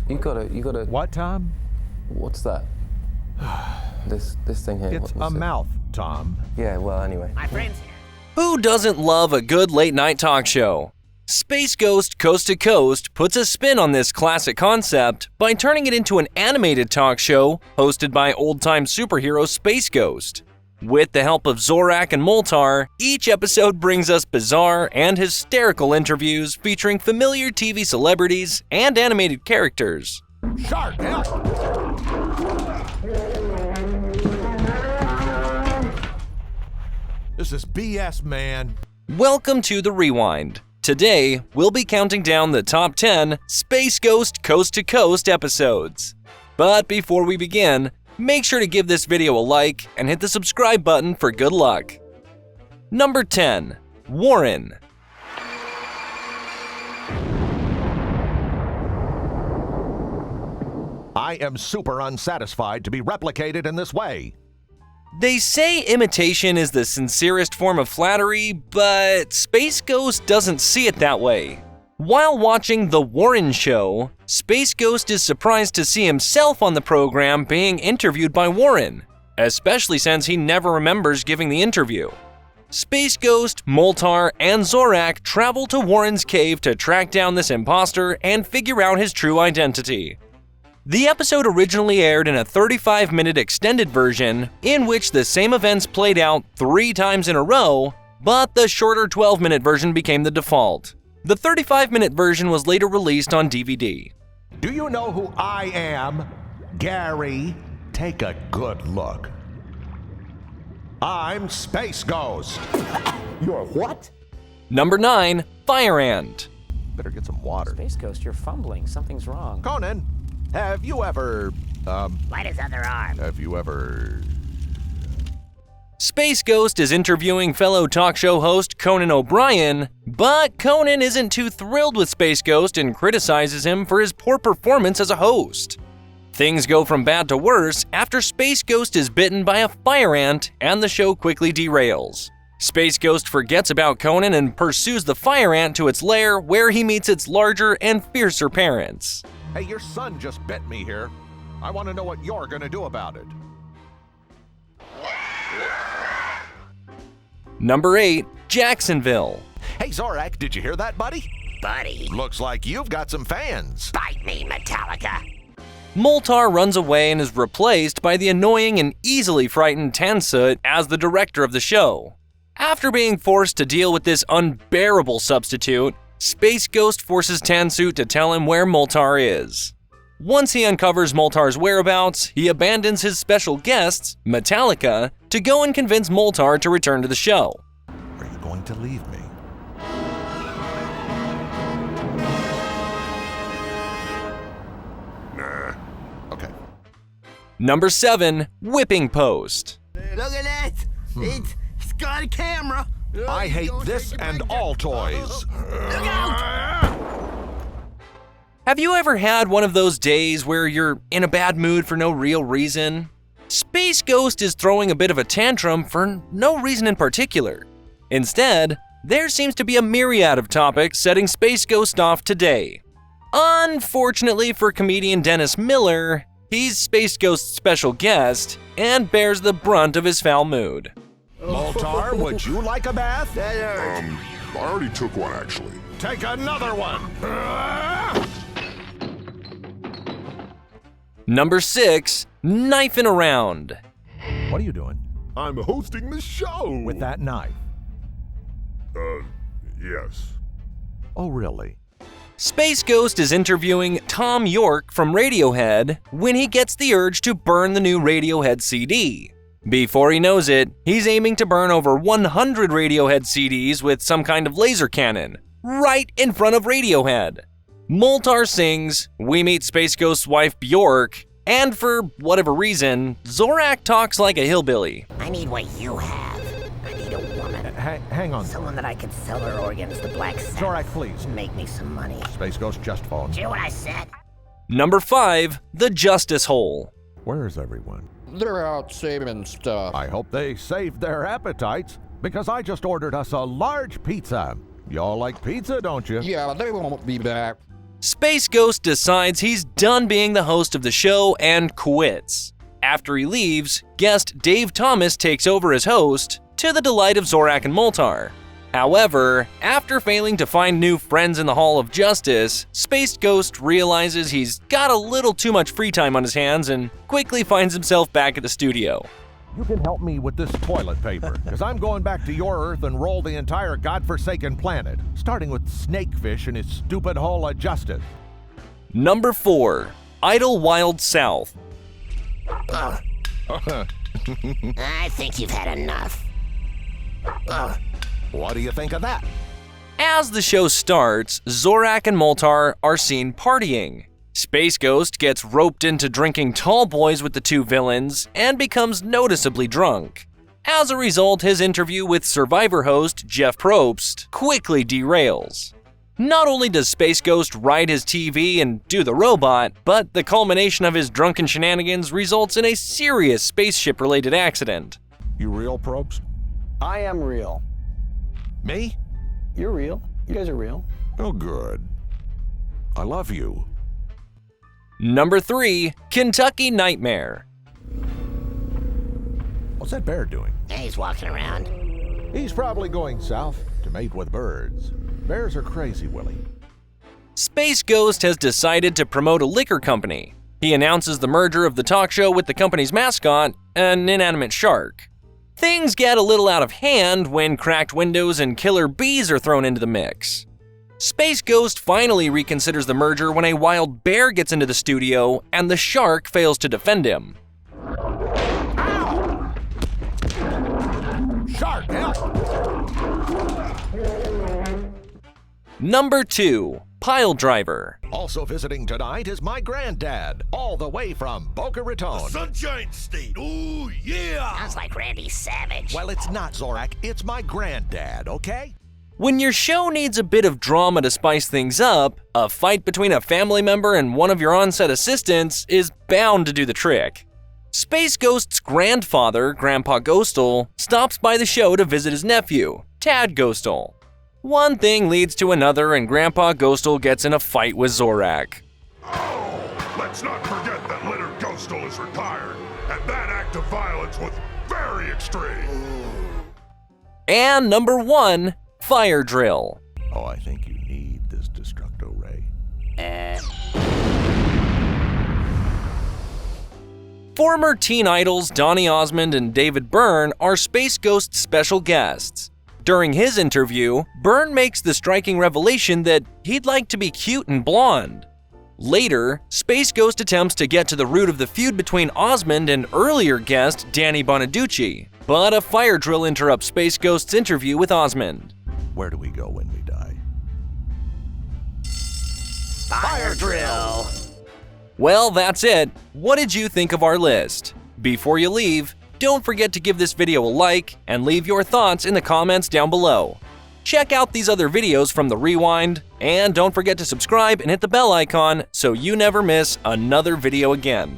You gotta. What, Tom? What's that? this thing here. It's a mouth, Tom. Yeah, well, anyway. My friend's here. Who doesn't love a good late-night talk show? Space Ghost Coast to Coast puts a spin on this classic concept by turning it into an animated talk show hosted by old-time superhero Space Ghost. With the help of Zorak and Moltar, each episode brings us bizarre and hysterical interviews featuring familiar TV celebrities and animated characters. Shark, help! This is BS, man. Welcome to The Rewind. Today, we'll be counting down the top 10 Space Ghost Coast to Coast episodes. But before we begin, make sure to give this video a like and hit the subscribe button for good luck. Number 10. Warren. I am super unsatisfied to be replicated in this way. They say imitation is the sincerest form of flattery, but Space Ghost doesn't see it that way. While watching The Warren Show, Space Ghost is surprised to see himself on the program being interviewed by Warren, especially since he never remembers giving the interview. Space Ghost, Moltar, and Zorak travel to Warren's cave to track down this imposter and figure out his true identity. The episode originally aired in a 35-minute extended version in which the same events played out 3 times in a row, but the shorter 12-minute version became the default. The 35-minute version was later released on DVD. Do you know who I am? Gary, take a good look. I'm Space Ghost. You're what? Number 9. Fire Ant. Better get some water. Space Ghost, you're fumbling. Something's wrong. Conan, have you ever, Light his other arm. Space Ghost is interviewing fellow talk show host Conan O'Brien, but Conan isn't too thrilled with Space Ghost and criticizes him for his poor performance as a host. Things go from bad to worse after Space Ghost is bitten by a fire ant and the show quickly derails. Space Ghost forgets about Conan and pursues the fire ant to its lair where he meets its larger and fiercer parents. Hey, your son just bit me here. I want to know what you're gonna do about it. Number 8. Jacksonville. Hey, Zorak, did you hear that, buddy? Buddy, Looks like you've got some fans. bite me, Metallica. Moltar runs away and is replaced by the annoying and easily frightened Tansut as the director of the show. After being forced to deal with this unbearable substitute, Space Ghost forces Tansut to tell him where Moltar is. Once he uncovers Moltar's whereabouts, he abandons his special guests, Metallica, to go and convince Moltar to return to the show. Are you going to leave me? Nah. Okay. Number 7. Whipping Post. Look at that! It's got a camera! I hate this and all toys. Look out! Have you ever had one of those days where you're in a bad mood for no real reason? Space Ghost is throwing a bit of a tantrum for no reason in particular. Instead, there seems to be a myriad of topics setting Space Ghost off today. Unfortunately for comedian Dennis Miller, he's Space Ghost's special guest and bears the brunt of his foul mood. Moltar, would you like a bath? That hurt. I already took one, actually. Take another one. Number 6. Knifing Around. What are you doing I'm hosting the show! with that knife? Yes. Oh, really? Space Ghost is interviewing Tom York from Radiohead when he gets the urge to burn the new Radiohead CD. Before he knows it, he's aiming to burn over 100 Radiohead CDs with some kind of laser cannon, right in front of Radiohead. Moltar sings, we meet Space Ghost's wife Bjork, and for whatever reason, Zorak talks like a hillbilly. I need what you have. I need a woman. Hang on. Someone that I could sell her organs to Black Sabbath. Zorak, please. And make me some money. Space Ghost just phoned. Do you know what I said? Number 5. The Justice Hole. Where's everyone? They're out saving stuff. I hope they saved their appetites, because I just ordered us a large pizza. Y'all like pizza, don't you? Yeah, they won't be back. Space Ghost decides he's done being the host of the show and quits. After he leaves, guest Dave Thomas takes over as host, to the delight of Zorak and Moltar. However, after failing to find new friends in the Hall of Justice, Space Ghost realizes he's got a little too much free time on his hands and quickly finds himself back at the studio. You can help me with this toilet paper, because I'm going back to your Earth and roll the entire godforsaken planet, starting with Snakefish and his stupid Hall of Justice. Number 4. Idlewild South. I think you've had enough. What do you think of that? As the show starts, Zorak and Moltar are seen partying. Space Ghost gets roped into drinking tall boys with the two villains and becomes noticeably drunk. As a result, his interview with Survivor host Jeff Probst quickly derails. Not only does Space Ghost ride his TV and do the robot, but the culmination of his drunken shenanigans results in a serious spaceship-related accident. You real, Probst? I am real. Me? You're real. You guys are real. Oh, good. I love you. Number 3. Kentucky Nightmare. What's that bear doing? He's walking around. He's probably going south to mate with birds. Bears are crazy, Willie. Space Ghost has decided to promote a liquor company. He announces the merger of the talk show with the company's mascot, an inanimate shark. Things get a little out of hand when cracked windows and killer bees are thrown into the mix. Space Ghost finally reconsiders the merger when a wild bear gets into the studio and the shark fails to defend him. Ow! Shark, help! Number 2. Pile Driver. Also visiting tonight is my granddad, all the way from Boca Raton. Sunshine State. Oh, yeah. Sounds like Randy Savage. Well, it's not, Zorak. It's my granddad, okay? When your show needs a bit of drama to spice things up, a fight between a family member and one of your on-set assistants is bound to do the trick. Space Ghost's grandfather, Grandpa Ghostal, stops by the show to visit his nephew, Tad Ghostal. One thing leads to another and Grandpa Ghostal gets in a fight with Zorak. Oh, let's not forget that Leonard Ghostal is retired, and that act of violence was very extreme. And number 1, Fire Drill. Oh, I think you need this Destructo Ray. Former teen idols Donny Osmond and David Byrne are Space Ghost's special guests. During his interview, Byrne makes the striking revelation that he'd like to be cute and blonde. Later, Space Ghost attempts to get to the root of the feud between Osmond and earlier guest Danny Bonaducci, but a fire drill interrupts Space Ghost's interview with Osmond. Where do we go when we die? Fire drill. Well, that's it. What did you think of our list? Before you leave, don't forget to give this video a like and leave your thoughts in the comments down below. Check out these other videos from the Rewind, and don't forget to subscribe and hit the bell icon so you never miss another video again.